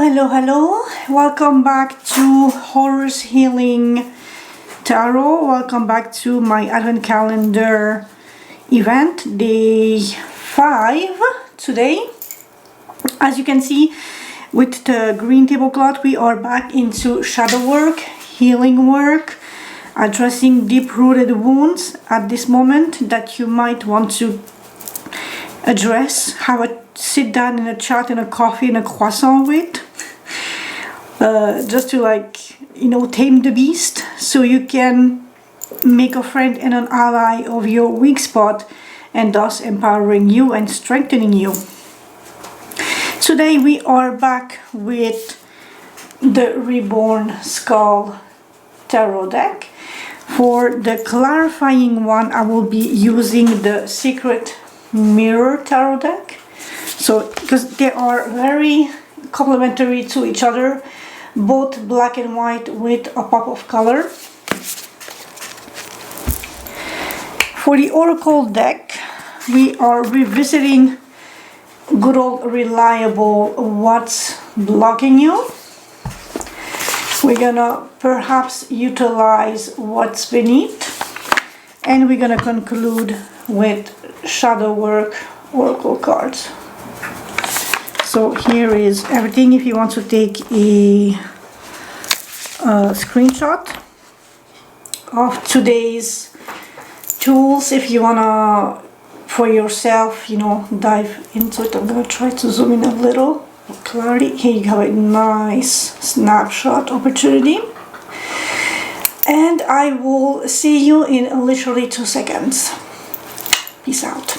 Hello. Welcome back to Horus Healing Tarot. Welcome back to my Advent Calendar event, day 5 today. As you can see, with the green tablecloth, we are back into shadow work, healing work, addressing deep-rooted wounds at this moment that you might want to address, have a sit down in a chat and a coffee and a croissant with, just to tame the beast, so you can make a friend and an ally of your weak spot, and thus empowering you and strengthening you. Today we are back with the Reborn Skull tarot deck. For the clarifying one, I will be using the Secret Mirror tarot deck. So, because they are very complementary to each other, both black and white with a pop of color. For the Oracle deck, we are revisiting good old reliable what's blocking you. We're gonna perhaps utilize what's beneath, and we're gonna conclude with shadow work oracle cards. So here is everything. If you want to take a screenshot of today's tools, if you wanna for yourself, dive into it. I'm gonna try to zoom in a little clarity. Here you have a nice snapshot opportunity, and I will see you in literally 2 seconds. Peace out.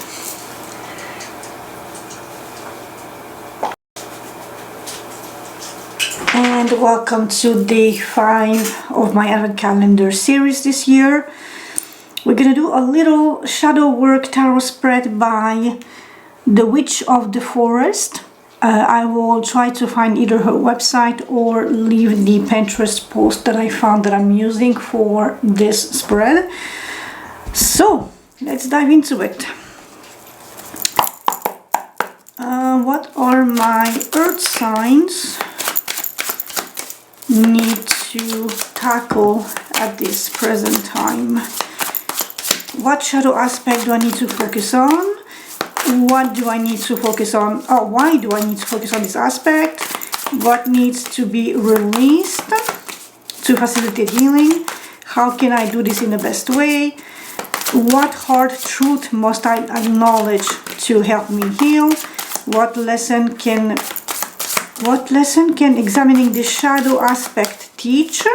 And welcome to day 5 of my Advent Calendar series this year. We're gonna do a little shadow work tarot spread by the Witch of the Forest. I will try to find either her website or leave the Pinterest post that I found that I'm using for this spread. So let's dive into it. What are my earth signs need to tackle at this present time? What shadow aspect do I need to focus on? What do I need to focus on? Why do I need to focus on this aspect? What needs to be released to facilitate healing? How can I do this in the best way? What hard truth must I acknowledge to help me heal? What lesson can examining the shadow aspect teach?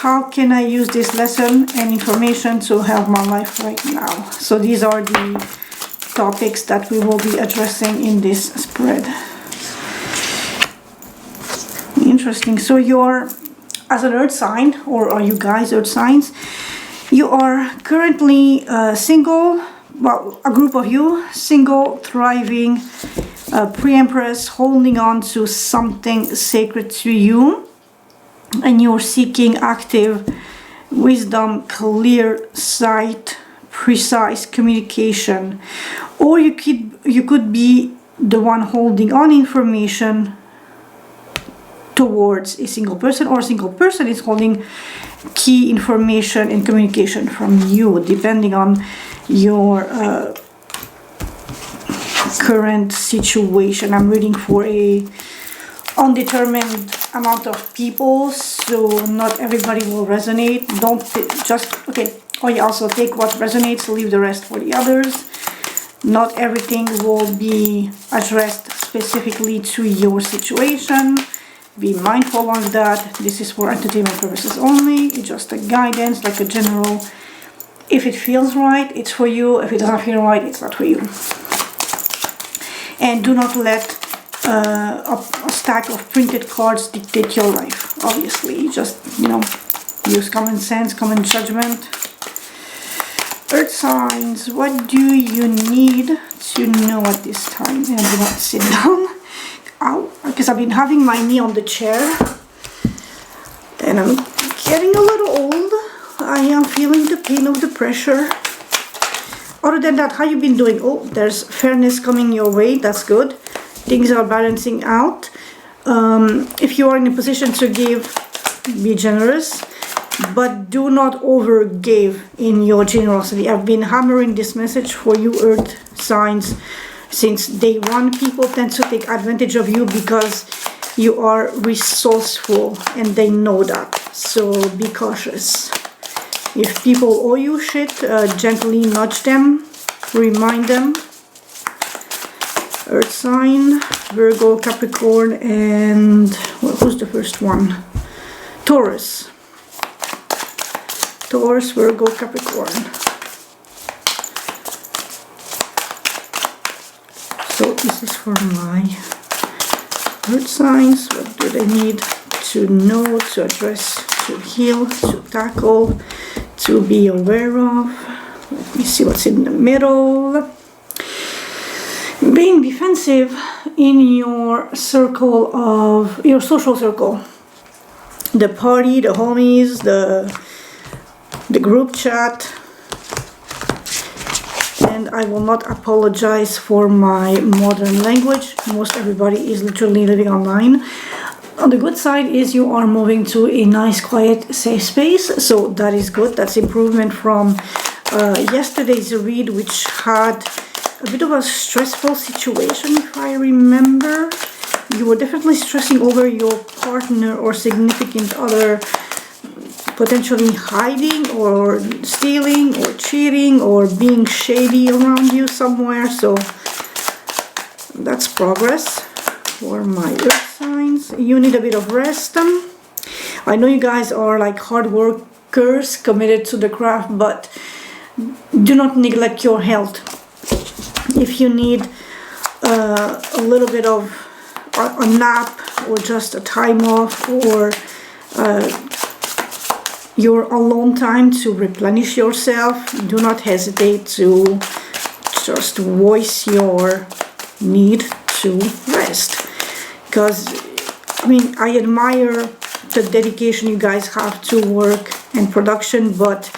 How can I use this lesson and information to help my life right now? So these are the topics that we will be addressing in this spread. Interesting. So you're, as an earth sign, or are you guys earth signs, you are currently single, well, a group of you, single, thriving, pre-empress, holding on to something sacred to you, and you're seeking active wisdom, clear sight, precise communication. Or you could be the one holding on information towards a single person, or a single person is holding key information and communication from you, depending on your current situation. I'm reading for a undetermined amount of people, so not everybody will resonate. Don't or you also take what resonates, leave the rest for the others. Not everything will be addressed specifically to your situation. Be mindful of that. This is for entertainment purposes only. It's just a guidance, like a general. If it feels right, it's for you. If it doesn't feel right, it's not for you. And do not let a stack of printed cards dictate your life. Obviously, just use common sense, common judgment. Earth signs, what do you need to know at this time? And do not sit down. Ow, because I've been having my knee on the chair, and I'm getting a little old. I am feeling the pain of the pressure. Other than that, how you been doing? Oh, there's fairness coming your way. That's good. Things are balancing out. If you are in a position to give, be generous, but do not overgive in your generosity. I've been hammering this message for you earth signs since day one. People tend to take advantage of you because you are resourceful and they know that. So be cautious. If people owe you shit, gently nudge them, remind them. Earth sign, Virgo, Capricorn, and who's the first one? Taurus. Taurus, Virgo, Capricorn. So this is for my earth signs. What do they need to know, to address, to heal, to tackle, to be aware of? Let me see what's in the middle. Being defensive in your circle of, your social circle. The party, the homies, the group chat. And I will not apologize for my modern language. Most everybody is literally living online. On the good side is you are moving to a nice, quiet, safe space. So that is good. That's improvement from yesterday's read, which had a bit of a stressful situation, if I remember. You were definitely stressing over your partner or significant other potentially hiding or stealing or cheating or being shady around you somewhere. So that's progress for my earth signs. You need a bit of rest. I know you guys are like hard workers committed to the craft, but do not neglect your health. If you need a little bit of a nap or just a time off or your alone time to replenish yourself, do not hesitate to just voice your need to rest. Because, I mean, I admire the dedication you guys have to work and production, but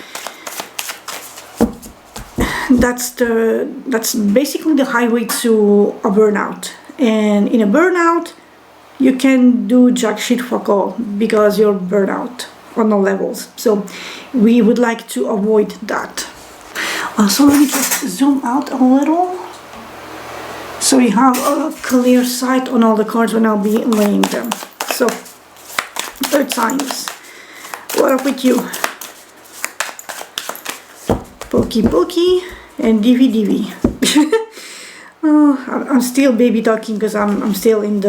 that's basically the highway to a burnout. And in a burnout, you can do jack shit fuck all because you're burnout on all levels. So we would like to avoid that. So let me just zoom out a little so we have a clear sight on all the cards when I'll be laying them. So, earth signs, what up with you? Pokey pokey and divvy divvy. I'm still baby talking because I'm still in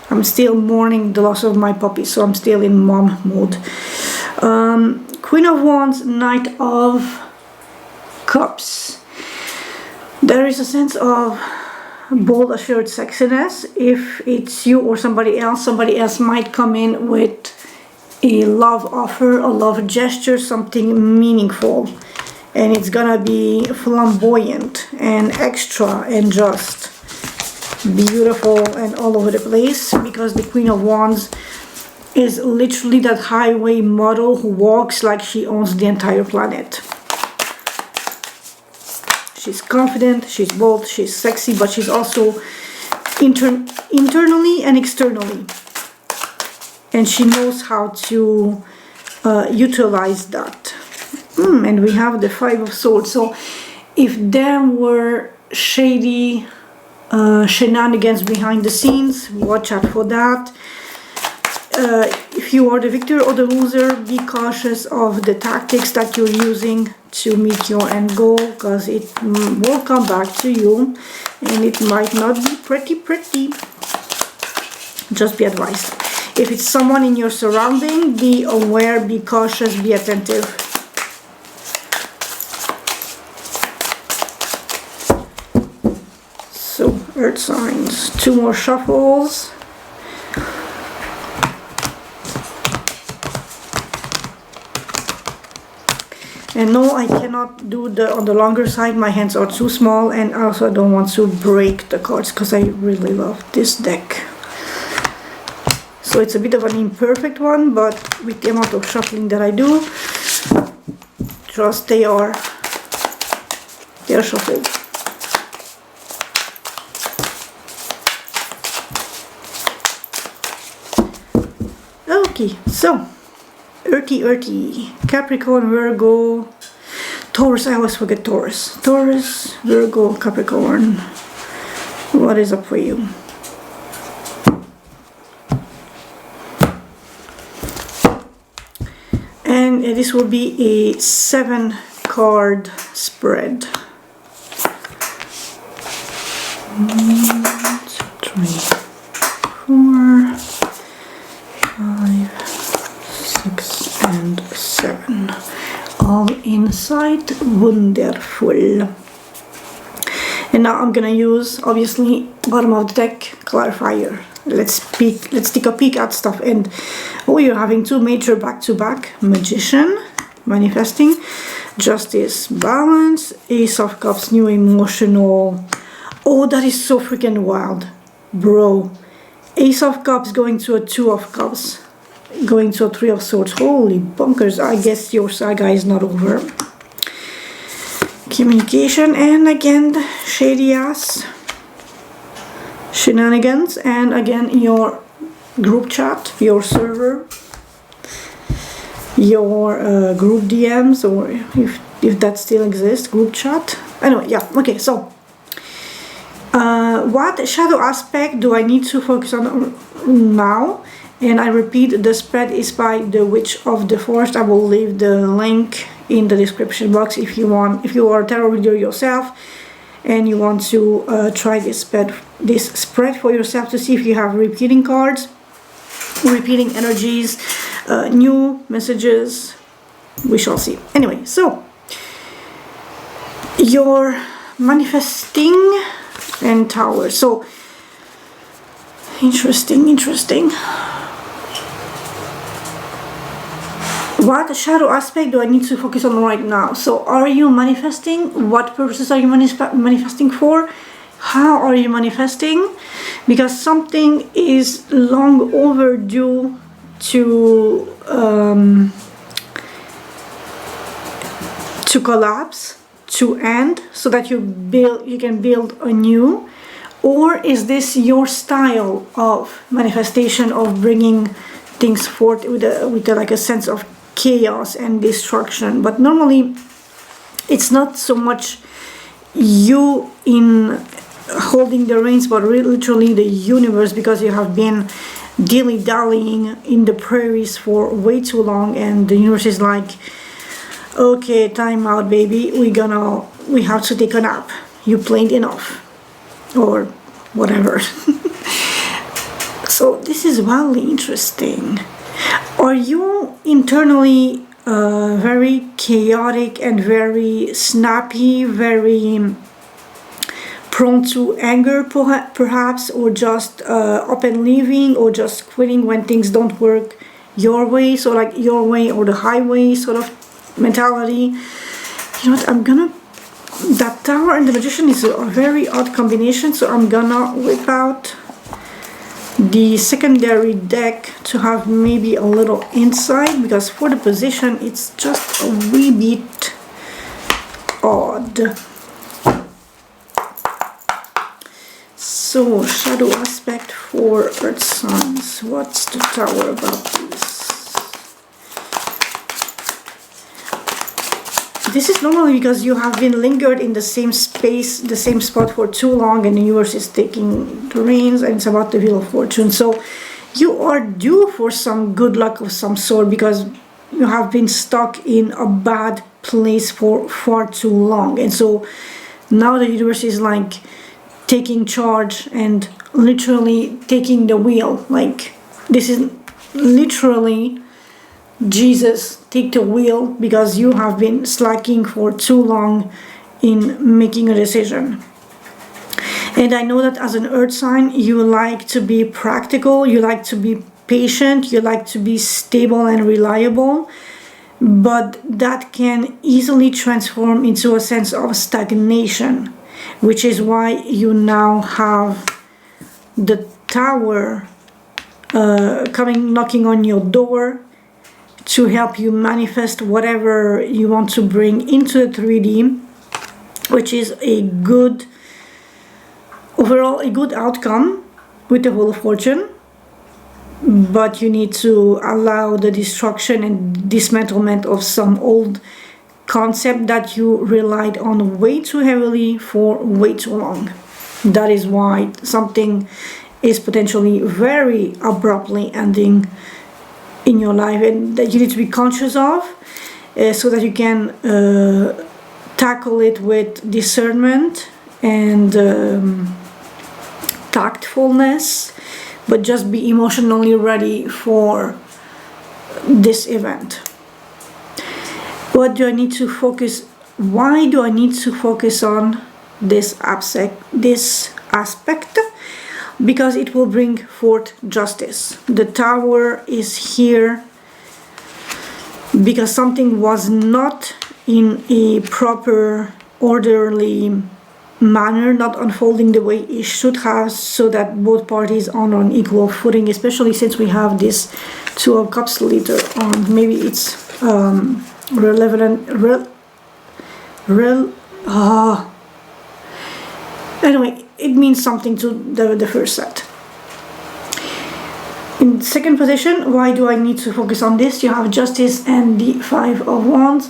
I'm still mourning the loss of my puppy, so I'm still in mom mode. Queen of Wands, Knight of Cups. There is a sense of bold, assured sexiness. If it's you or somebody else might come in with a love offer, a love gesture, something meaningful. And it's gonna be flamboyant and extra and just beautiful and all over the place, because the Queen of Wands is literally that highway model who walks like she owns the entire planet. She's confident, she's bold, she's sexy, but she's also internally and externally. And she knows how to utilize that. And we have the Five of Swords. So if there were shady shenanigans behind the scenes, watch out for that. If you are the victor or the loser, be cautious of the tactics that you're using to meet your end goal, because it will come back to you and it might not be pretty. Just be advised. If it's someone in your surrounding, be aware, be cautious, be attentive. So, earth signs, 2 more shuffles. And no, I cannot do on the longer side, my hands are too small, and also I don't want to break the cards because I really love this deck. So it's a bit of an imperfect one, but with the amount of shuffling that I do, trust they are shuffled. Okay, so earthy, Capricorn, Virgo, Taurus. I always forget Taurus. Taurus, Virgo, Capricorn. What is up for you? And this will be a 7-card spread. 1, 2, 3, 4, 5, 6, and 7. All inside. Wonderful. And now I'm gonna use, obviously, bottom of the deck clarifier. Let's take a peek at stuff. And you're having 2 major back-to-back. Magician, manifesting, Justice, balance, Ace of Cups, new emotional. Oh, that is so freaking wild, bro. Ace of Cups going to a 2 of Cups, going to a 3 of Swords. Holy bunkers, I guess your saga is not over. Communication, and again, shady ass shenanigans, and again, your group chat, your server, your group DMs, or if that still exists, group chat. Anyway, yeah, okay, so what shadow aspect do I need to focus on now? And I repeat, the spread is by the Witch of the Forest. I will leave the link in the description box if you want. If you are a tarot reader yourself and you want to try this spread for yourself to see if you have repeating cards, repeating energies, new messages, we shall see. Anyway, so you're manifesting and Tower. So interesting. What shadow aspect do I need to focus on right now? So are you manifesting? What purposes are you manifesting for? How are you manifesting? Because something is long overdue to collapse, to end, so that you can build anew. Or is this your style of manifestation, of bringing things forth with like a sense of chaos and destruction? But normally it's not so much you in holding the reins, but literally the universe, because you have been dilly-dallying in the prairies for way too long, and the universe is like, okay, time out, baby, we have to take a nap, you played enough, or whatever. So this is wildly interesting. Are you internally very chaotic and very snappy, very prone to anger perhaps, or just up and leaving, or just quitting when things don't work your way? So like your way or the highway sort of mentality. You know what, that Tower and the Magician is a very odd combination, so I'm gonna whip out the secondary deck to have maybe a little insight, because for the position it's just a wee bit odd. So shadow aspect for Earth Signs. What's the Tower about this? This is normally because you have been lingered in the same space, the same spot for too long, and the universe is taking the reins, and it's about the Wheel of Fortune. So you are due for some good luck of some sort, because you have been stuck in a bad place for far too long. And so now the universe is like taking charge and literally taking the wheel. Like, this is literally Jesus, take the wheel, because you have been slacking for too long in making a decision. And I know that as an Earth sign, you like to be practical, you like to be patient, you like to be stable and reliable, but that can easily transform into a sense of stagnation, which is why you now have the Tower knocking on your door to help you manifest whatever you want to bring into the 3D, which is overall a good outcome with the Wheel of Fortune. but you need to allow the destruction and dismantlement of some old concept that you relied on way too heavily for way too long. That is why something is potentially very abruptly ending in your life, and that you need to be conscious of, so that you can tackle it with discernment and tactfulness, but just be emotionally ready for this event. What do I need to focus? Why do I need to focus on this aspect? Because it will bring forth justice. The Tower is here because something was not in a proper, orderly manner, not unfolding the way it should have, so that both parties are on equal footing, especially since we have this Two of Cups later on. Maybe it's anyway, it means something to the first set. In second position, why do I need to focus on this? You have Justice and the Five of Wands,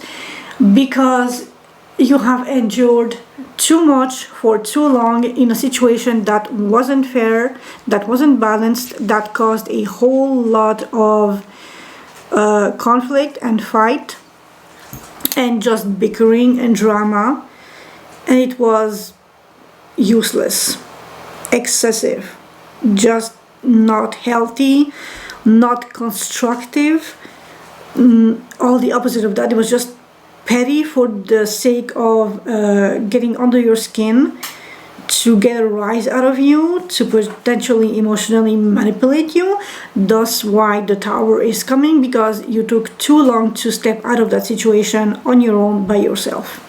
because you have endured too much for too long in a situation that wasn't fair, that wasn't balanced, that caused a whole lot of conflict and fight and just bickering and drama, and it was useless, excessive, just not healthy, not constructive, all the opposite of that. It was just petty for the sake of getting under your skin, to get a rise out of you, to potentially emotionally manipulate you. Thus why the Tower is coming, because you took too long to step out of that situation on your own by yourself.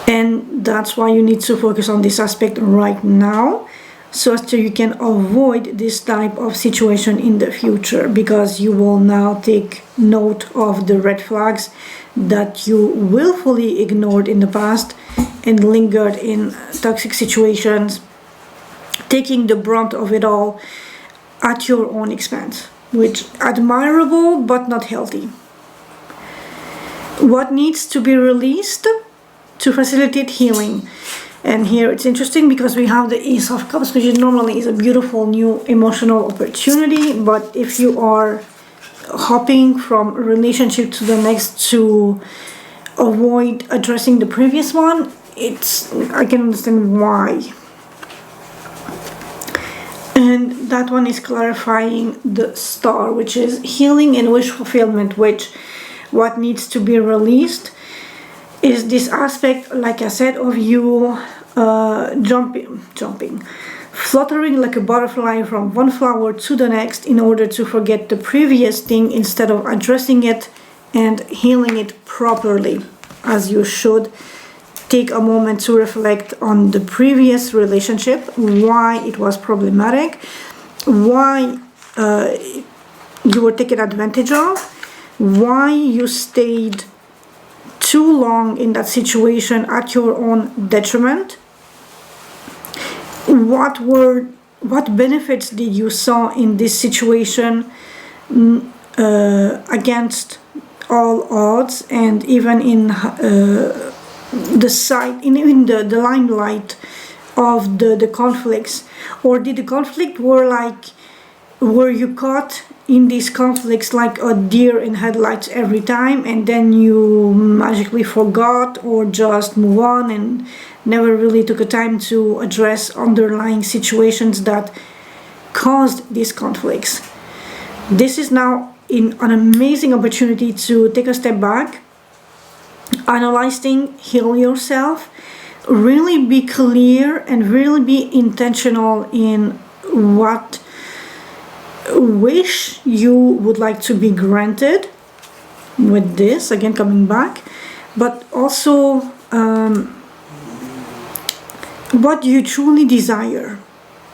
And that's why you need to focus on this aspect right now, so as to you can avoid this type of situation in the future, because you will now take note of the red flags that you willfully ignored in the past and lingered in toxic situations, taking the brunt of it all at your own expense, which admirable but not healthy. What needs to be released to facilitate healing? And here it's interesting because we have the Ace of Cups, which normally is a beautiful new emotional opportunity, but if you are hopping from a relationship to the next to avoid addressing the previous one, I can understand why. And that one is clarifying the Star, which is healing and wish fulfillment, which what needs to be released is this aspect, like I said, of you jumping, fluttering like a butterfly from one flower to the next in order to forget the previous thing, instead of addressing it and healing it properly, as you should. Take a moment to reflect on the previous relationship, why it was problematic, why you were taken advantage of, why you stayed too long in that situation at your own detriment. What benefits did you saw in this situation against all odds, and even in the limelight of the conflicts? Or did the conflict were you caught in these conflicts like a deer in headlights every time, and then you magically forgot or just move on and never really took a time to address underlying situations that caused these conflicts? This is now an amazing opportunity to take a step back, analyze things, heal yourself, really be clear and really be intentional in what wish you would like to be granted with this, again coming back, but also what you truly desire.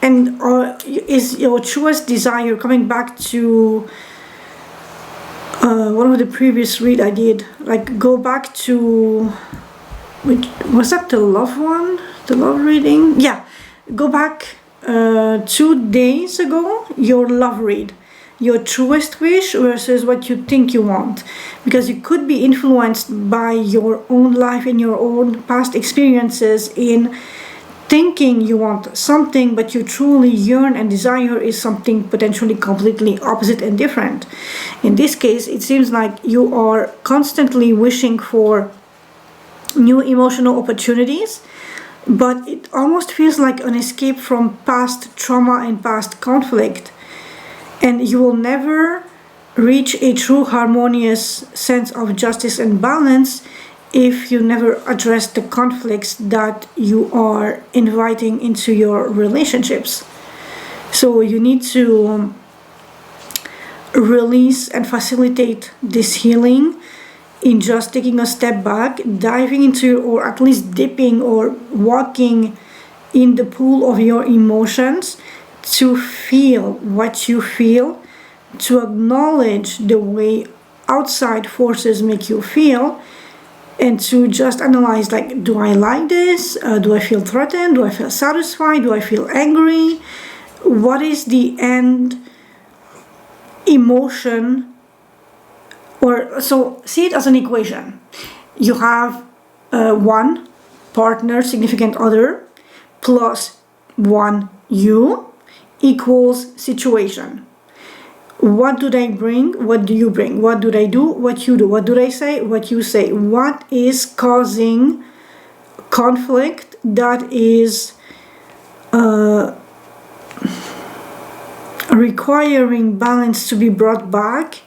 And is your truest desire, coming back to one of the previous read I did, like go back to, was that the love one? The love reading? Yeah. go back 2 days ago, your love read, your truest wish versus what you think you want, because you could be influenced by your own life and your own past experiences in thinking you want something, but you truly yearn and desire is something potentially completely opposite and different. In this case, it seems like you are constantly wishing for new emotional opportunities, but it almost feels like an escape from past trauma and past conflict. And you will never reach a true harmonious sense of justice and balance if you never address the conflicts that you are inviting into your relationships. So you need to release and facilitate this healing in just taking a step back, diving into, or at least dipping or walking in the pool of your emotions to feel what you feel, to acknowledge the way outside forces make you feel, and to just analyze, like, do I like this? Do I feel threatened? Do I feel satisfied? Do I feel angry? What is the end emotion? Or so see it as an equation. You have one partner, significant other, plus one you equals situation. What do they bring? What do you bring? What do they do? What you do? What do they say? What you say? What is causing conflict that is requiring balance to be brought back?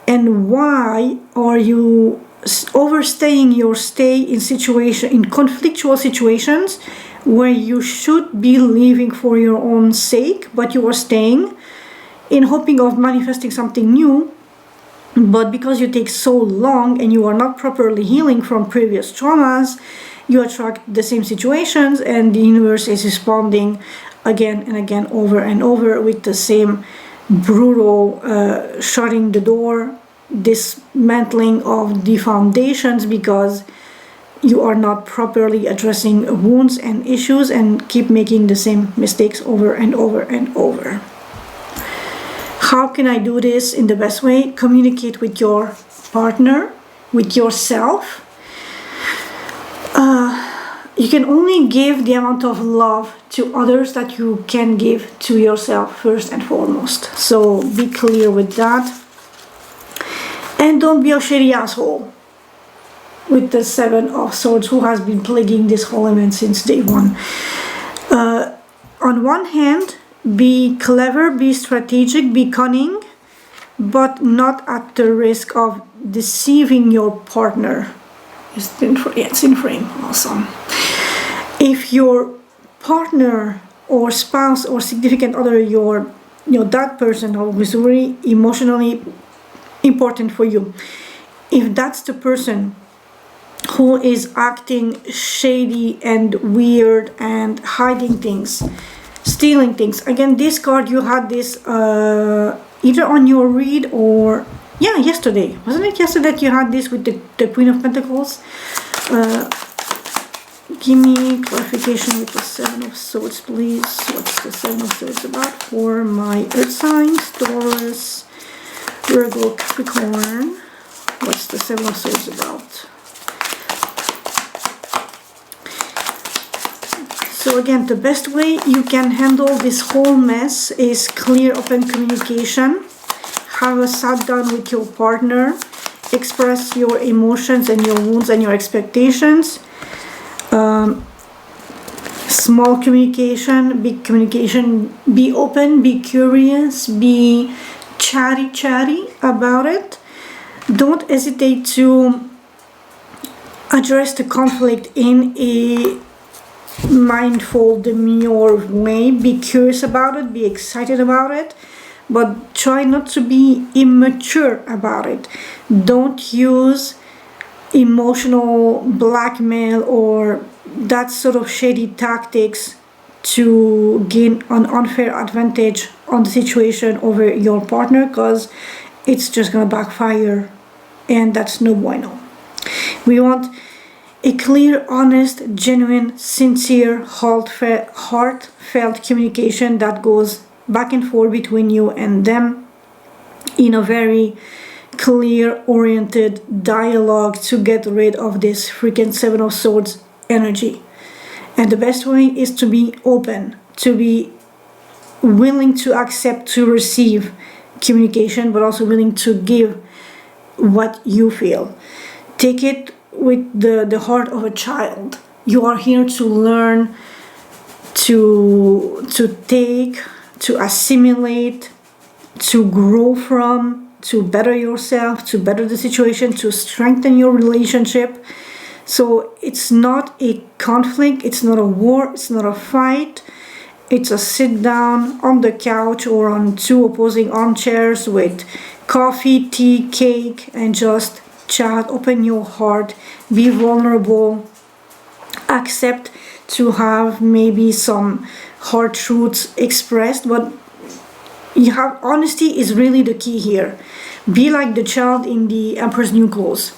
And why are you overstaying your stay in conflictual situations where you should be leaving for your own sake, but you are staying in hoping of manifesting something new, but because you take so long and you are not properly healing from previous traumas, you attract the same situations, and the universe is responding again and again, over and over, with the same brutal shutting the door, dismantling of the foundations, because you are not properly addressing wounds and issues and keep making the same mistakes over and over and over. How can I do this in the best way? Communicate with your partner, with yourself. You can only give the amount of love to others that you can give to yourself first and foremost. So be clear with that. And don't be a shitty asshole with the Seven of Swords, who has been plaguing this whole event since day one. On one hand, be clever, be strategic, be cunning, but not at the risk of deceiving your partner. It's in frame. Awesome. If your partner or spouse or significant other, that person who is really emotionally important for you, if that's the person who is acting shady and weird and hiding things, stealing things. Again, this card, you had this either on your read or yesterday, wasn't it yesterday that you had this with the Queen of Pentacles? Give me clarification with the Seven of Swords, please. What's the Seven of Swords about for my earth signs? Taurus, Virgo, Capricorn. What's the Seven of Swords about? So again, the best way you can handle this whole mess is clear, open communication. Have a sat down with your partner. Express your emotions and your wounds and your expectations. Small communication, big communication. Be open, be curious, be chatty about it. Don't hesitate to address the conflict in a mindful, demure way. Be curious about it, be excited about it, but try not to be immature about it. Don't use emotional blackmail or that sort of shady tactics to gain an unfair advantage on the situation over your partner, because it's just gonna backfire, and that's no bueno. We want a clear, honest, genuine, sincere, heartfelt communication that goes back and forth between you and them in a very clear, oriented dialogue to get rid of this freaking Seven of Swords energy. And the best way is to be open, to be willing to accept, to receive communication, but also willing to give what you feel. Take it with the heart of a child. You are here to learn, to take, to assimilate, to grow from, to better yourself, to better the situation, to strengthen your relationship. So it's not a conflict, it's not a war, it's not a fight. It's a sit down on the couch or on two opposing armchairs with coffee, tea, cake, and just chat. Open your heart, be vulnerable, accept to have maybe some hard truths expressed, but you have honesty is really the key here. Be like the child in the Emperor's New Clothes.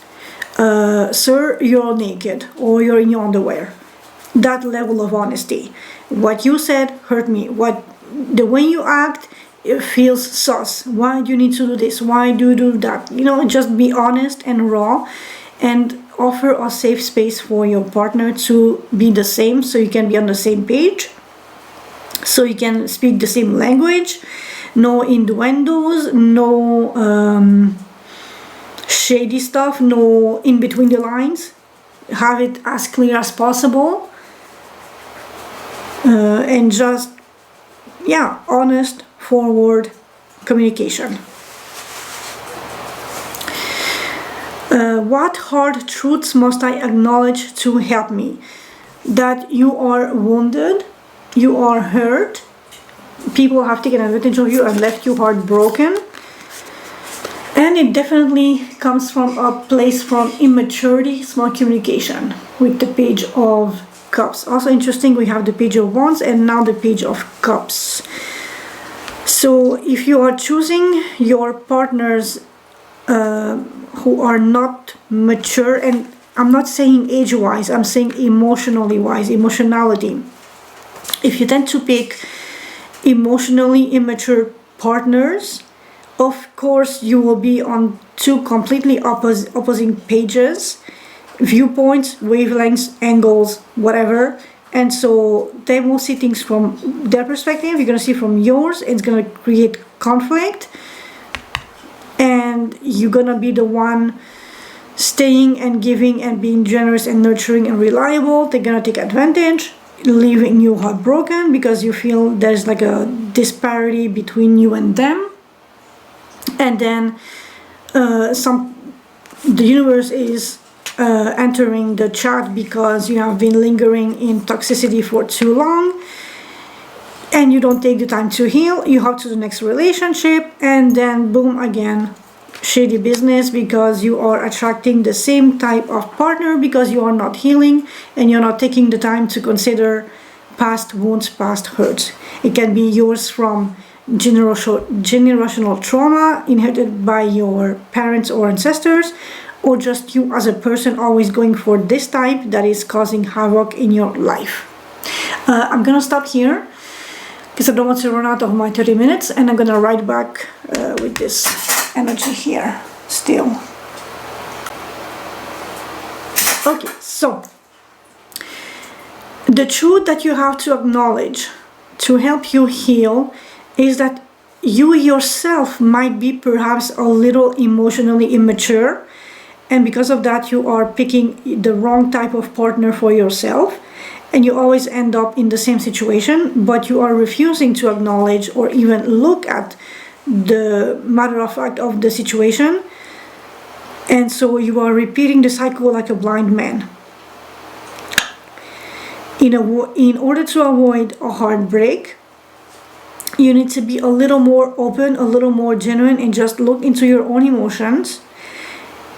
Sir, you're naked, or you're in your underwear. That level of honesty. What you said hurt me. The way you act, it feels sus. Why do you need to do this? Why do you do that? You know, just be honest and raw, and offer a safe space for your partner to be the same, so you can be on the same page, so you can speak the same language. No innuendos, no shady stuff, no in between the lines. Have it as clear as possible. And just, yeah, honest, forward communication. What hard truths must I acknowledge to help me? That you are wounded, you are hurt, people have taken advantage of you and left you heartbroken. And it definitely comes from a place from immaturity, small communication, with the Page of Cups. Also interesting, we have the Page of Wands and now the Page of Cups. So if you are choosing your partners who are not mature, and I'm not saying age-wise, I'm saying emotionally wise, emotionality. If you tend to pick emotionally immature partners, of course you will be on two completely opposing pages, viewpoints, wavelengths, angles, whatever. And so they will see things from their perspective, you're going to see from yours, and it's going to create conflict. And you're going to be the one staying and giving and being generous and nurturing and reliable. They're going to take advantage, leaving you heartbroken because you feel there's like a disparity between you and them. And then the universe is entering the chart because you have been lingering in toxicity for too long and you don't take the time to heal. You hop to the next relationship, and then boom, again, shady business, because you are attracting the same type of partner because you are not healing and you're not taking the time to consider past wounds, past hurts. It can be yours from generational trauma inherited by your parents or ancestors, or just you as a person always going for this type that is causing havoc in your life. I'm gonna stop here because I don't want to run out of my 30 minutes, and I'm gonna write back with this energy here still. Okay, so the truth that you have to acknowledge to help you heal is that you yourself might be perhaps a little emotionally immature, and because of that you are picking the wrong type of partner for yourself, and you always end up in the same situation, but you are refusing to acknowledge or even look at the matter of fact of the situation, and so you are repeating the cycle like a blind man. In order to avoid a heartbreak, you need to be a little more open, a little more genuine, and just look into your own emotions.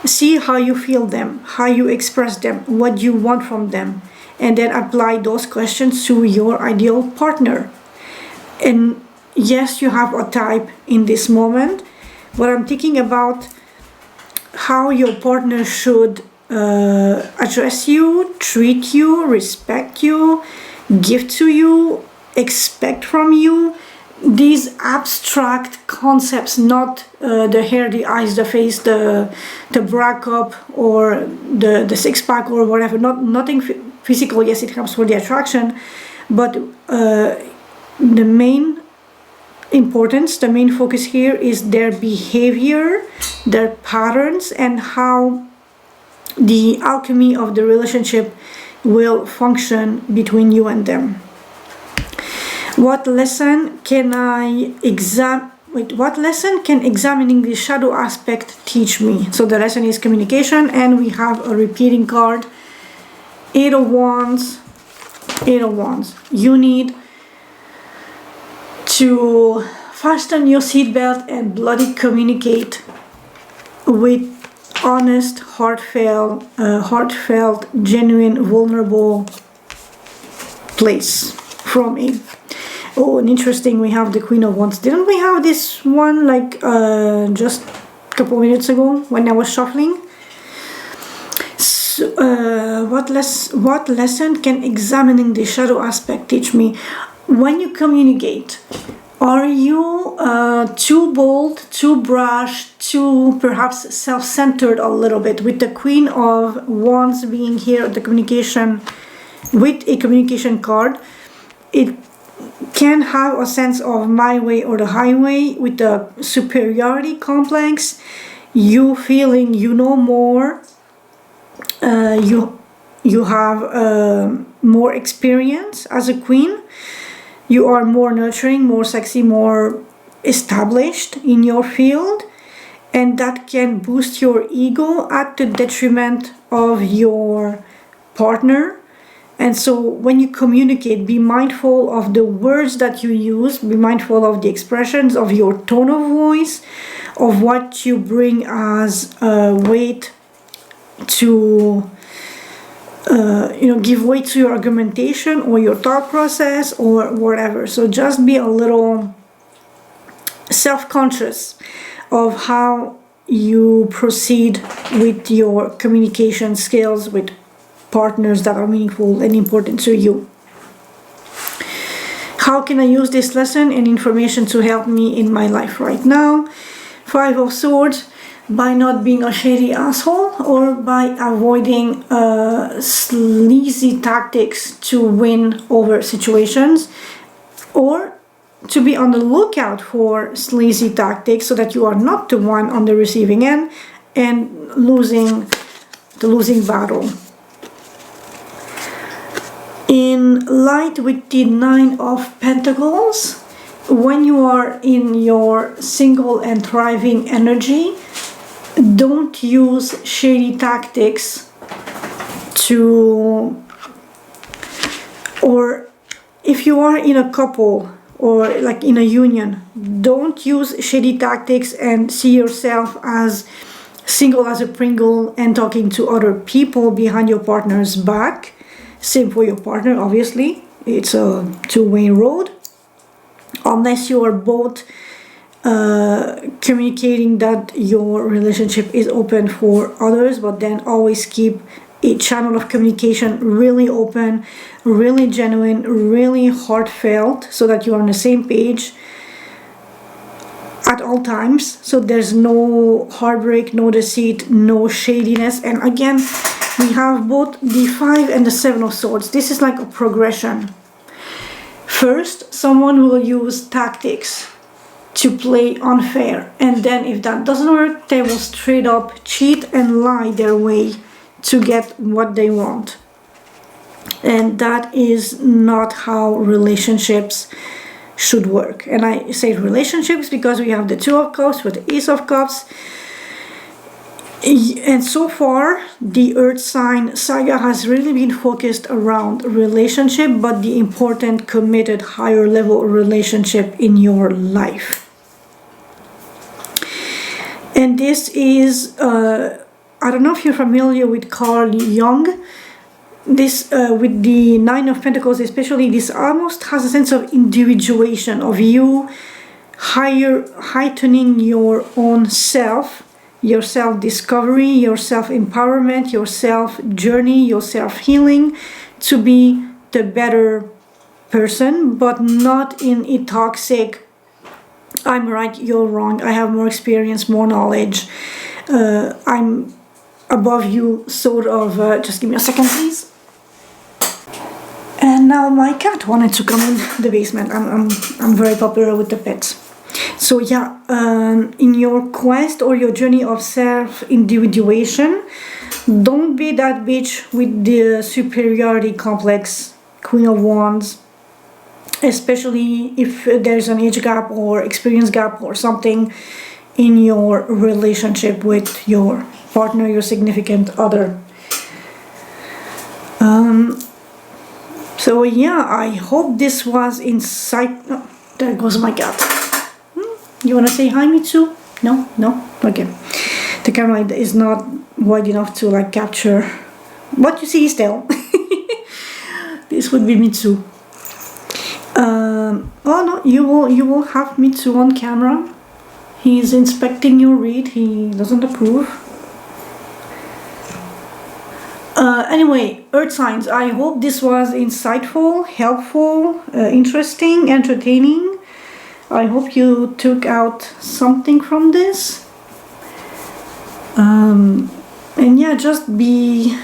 See how you feel them, how you express them, what you want from them, and then apply those questions to your ideal partner. And yes, you have a type in this moment, but I'm thinking about how your partner should address you, treat you, respect you, give to you, expect from you. These abstract concepts, not the hair, the eyes, the face, the bra cup, or the six-pack or whatever. Nothing physical. Yes, it helps for the attraction, but the main importance, the main focus here is their behavior, their patterns, and how the alchemy of the relationship will function between you and them. What lesson can examining the shadow aspect teach me? So the lesson is communication, and we have a repeating card. 8 of Wands, 8 of Wands. You need to fasten your seatbelt and bloody communicate with honest, heartfelt, genuine, vulnerable place from it. Oh, and interesting, we have the Queen of Wands. Didn't we have this one like just a couple minutes ago when I was shuffling? So, what lesson can examining the shadow aspect teach me? When you communicate, are you too bold, too brash, too perhaps self-centered a little bit? With the Queen of Wands being here, the communication, with a communication card, it can have a sense of my way or the highway, with the superiority complex, you feeling you know more, you have more experience as a queen, you are more nurturing, more sexy, more established in your field, and that can boost your ego at the detriment of your partner. And so when you communicate, be mindful of the words that you use, be mindful of the expressions, of your tone of voice, of what you bring as weight to, give weight to your argumentation or your thought process or whatever. So just be a little self-conscious of how you proceed with your communication skills with partners that are meaningful and important to you. How can I use this lesson and information to help me in my life right now? 5 of Swords, by not being a shady asshole, or by avoiding sleazy tactics to win over situations, or to be on the lookout for sleazy tactics so that you are not the one on the receiving end and losing battle. In light, with the 9 of Pentacles, when you are in your single and thriving energy, don't use shady tactics or if you are in a couple or like in a union, don't use shady tactics and see yourself as single as a Pringle and talking to other people behind your partner's back. Same for your partner, obviously. It's a two-way road. Unless you are both communicating that your relationship is open for others, but then always keep a channel of communication really open, really genuine, really heartfelt, so that you are on the same page at all times. So there's no heartbreak, no deceit, no shadiness. And again, we have both the 5 and the 7 of Swords. This is like a progression. First, someone will use tactics to play unfair, and then if that doesn't work, they will straight up cheat and lie their way to get what they want. And that is not how relationships should work. And I say relationships because we have the 2 of Cups with the Ace of Cups. And so far, the Earth sign saga has really been focused around relationship, but the important, committed, higher level relationship in your life. And this is, I don't know if you're familiar with Carl Jung. This, with the 9 of Pentacles especially, this almost has a sense of individuation, of you heightening your own self your self-discovery, your self-empowerment, your self-journey, your self-healing, to be the better person, but not in a toxic, I'm right, you're wrong, I have more experience, more knowledge, I'm above you sort of, just give me a second please. And now my cat wanted to come in the basement. I'm very popular with the pets. So yeah, in your quest or your journey of self-individuation, don't be that bitch with the superiority complex, Queen of Wands, especially if there's an age gap or experience gap or something in your relationship with your partner, your significant other. So yeah, I hope this was insight. Oh, there goes my cat. You wanna say hi, Mitsu? No? No? Okay. The camera is not wide enough to like capture what you see still. This would be Mitsu. Oh no, you will have Mitsu on camera. He's inspecting your read. He doesn't approve. Anyway, Earth signs, I hope this was insightful, helpful, interesting, entertaining. I hope you took out something from this. And yeah, just be,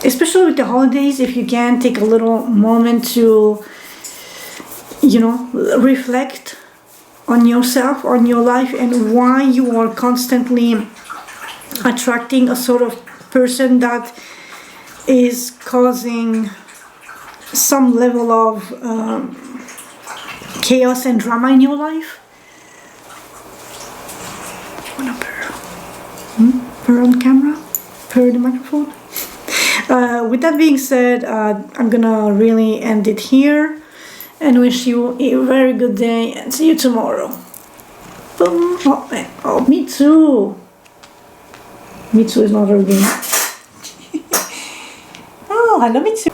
especially with the holidays, if you can, take a little moment to, you know, reflect on yourself, on your life, and why you are constantly attracting a sort of person that is causing some level of chaos and drama in your life. Wanna purr? Purr on camera? Purr the microphone? With that being said, I'm gonna really end it here and wish you a very good day and see you tomorrow. Boom. Oh, Mitsu! Mitsu is not reading. Oh, hello Mitsu.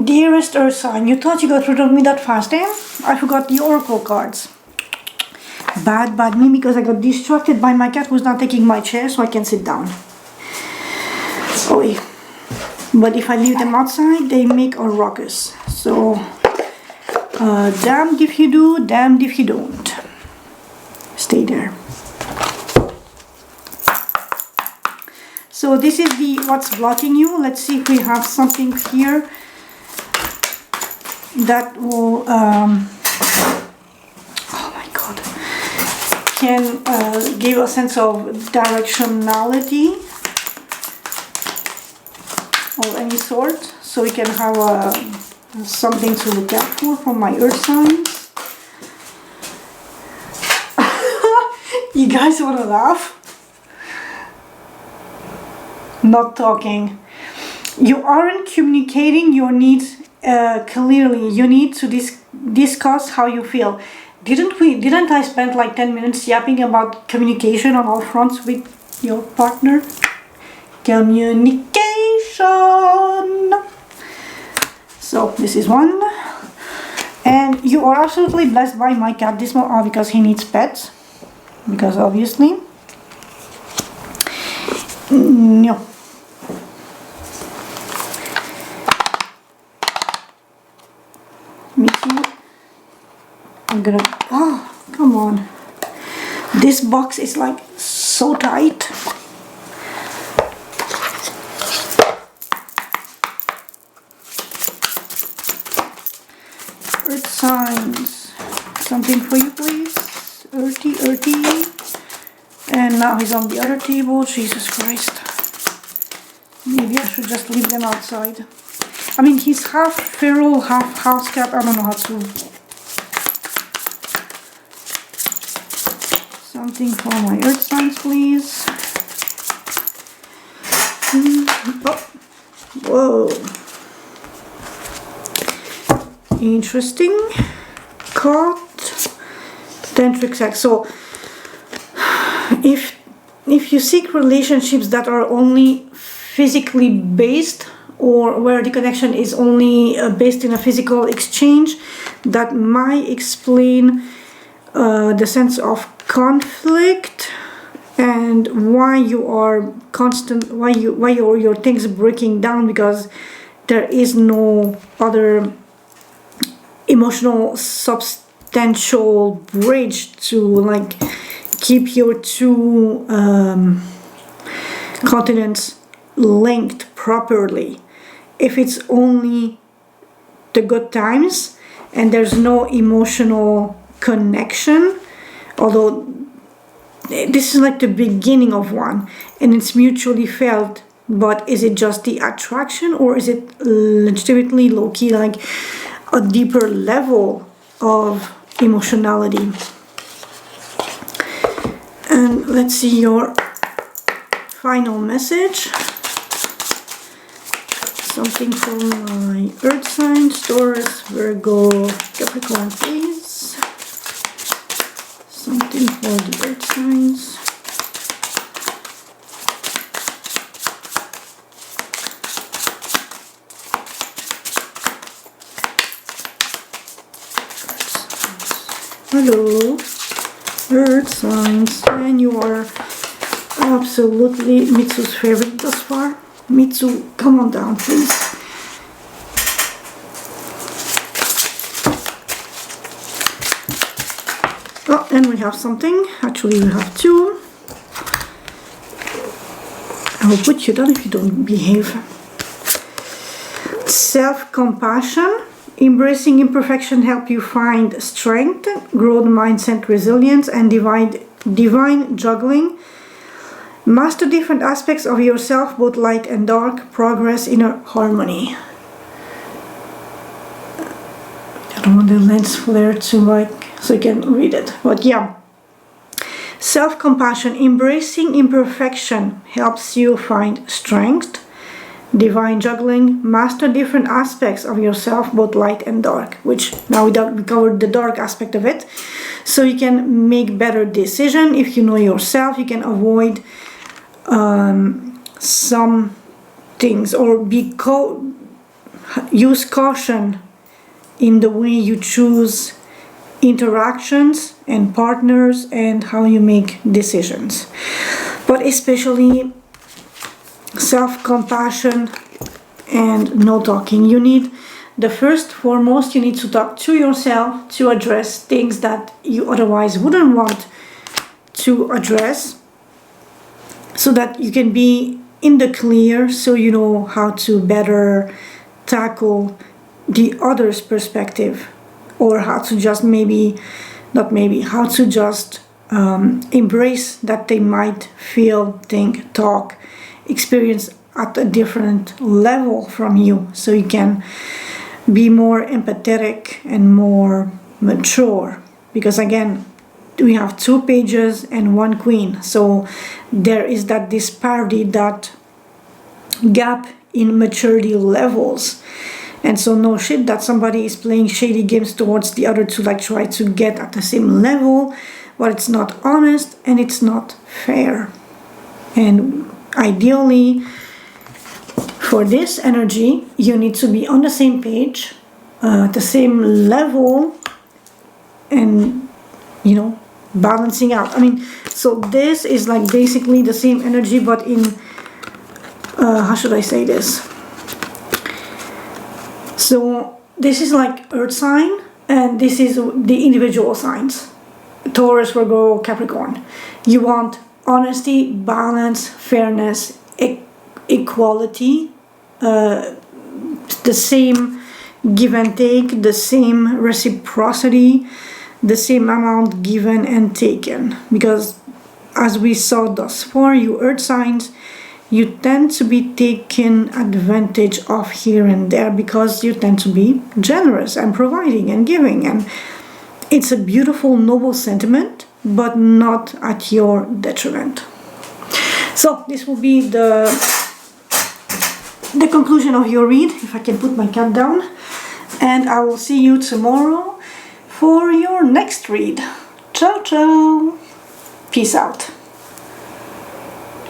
Dearest Earth sign, you thought you got rid of me that fast, eh? I forgot the oracle cards. Bad me, because I got distracted by my cat who's not taking my chair so I can sit down. Oi. But if I leave them outside, they make a ruckus. So, damned if you do, damned if you don't. Stay there. So this is the what's blocking you. Let's see if we have something here that will, oh my god, can give a sense of directionality of any sort. So we can have something to look out for my earth signs. You guys want to laugh? Not talking. You aren't communicating your needs clearly. You need to discuss how you feel. Didn't I spend like 10 minutes yapping about communication on all fronts with your partner? Communication. So this is one. And you are absolutely blessed by my cat this month because he needs pets. Because obviously. No. Me too. I'm gonna, oh, come on. This box is like so tight. Earth signs. Something for you, please. Earthy. And now he's on the other table. Jesus Christ. Maybe I should just leave them outside. I mean, he's half feral, half house cat. I don't know how to. Something for my earth signs, please. Oh. Whoa. Interesting. Caught. Tantric sex. So, if you seek relationships that are only physically based, or where the connection is only based in a physical exchange, that might explain the sense of conflict and why you are why your things breaking down, because there is no other emotional substantial bridge to like keep your two continents linked properly. If it's only the good times and there's no emotional connection, although this is like the beginning of one and it's mutually felt, but is it just the attraction, or is it legitimately low-key like a deeper level of emotionality? And let's see your final message. Something for my earth signs, Taurus, Virgo, Capricorn, please. Something for the earth signs. Hello, earth signs, and you are absolutely Mitsu's favorite thus far. Mitsu, come on down, please. Oh, and we have something. Actually, we have two. I will put you down if you don't behave. Self-compassion. Embracing imperfection help you find strength, growth mindset, resilience, and divine juggling. Master different aspects of yourself, both light and dark. Progress inner harmony. I don't want the lens flare to like so you can read it, but yeah. Self-compassion. Embracing imperfection helps you find strength. Divine juggling. Master different aspects of yourself, both light and dark, which now we covered the dark aspect of it. So you can make better decision. If you know yourself, you can avoid some things, or use caution in the way you choose interactions and partners and how you make decisions. But especially self-compassion and no talking. You need, the first foremost, you need to talk to yourself to address things that you otherwise wouldn't want to address, so that you can be in the clear, so you know how to better tackle the other's perspective, or how to just how to just embrace that they might feel, think, talk, experience at a different level from you, so you can be more empathetic and more mature. Because again, we have 2 pages and 1 queen, so there is that disparity, that gap in maturity levels. And so no shit that somebody is playing shady games towards the other to like try to get at the same level, but it's not honest and it's not fair. And ideally, for this energy, you need to be on the same page, the same level, and you know, balancing out. I mean, so this is like basically the same energy, but in how should I say this? So this is like earth sign, and this is the individual signs, Taurus, Virgo, Capricorn. You want honesty, balance, fairness, equality, the same give and take, the same reciprocity, the same amount given and taken. Because as we saw thus far, you earth signs, you tend to be taken advantage of here and there, because you tend to be generous and providing and giving, and it's a beautiful, noble sentiment, but not at your detriment. So this will be the conclusion of your read, if I can put my cat down, and I will see you tomorrow for your next read. Ciao ciao, peace out.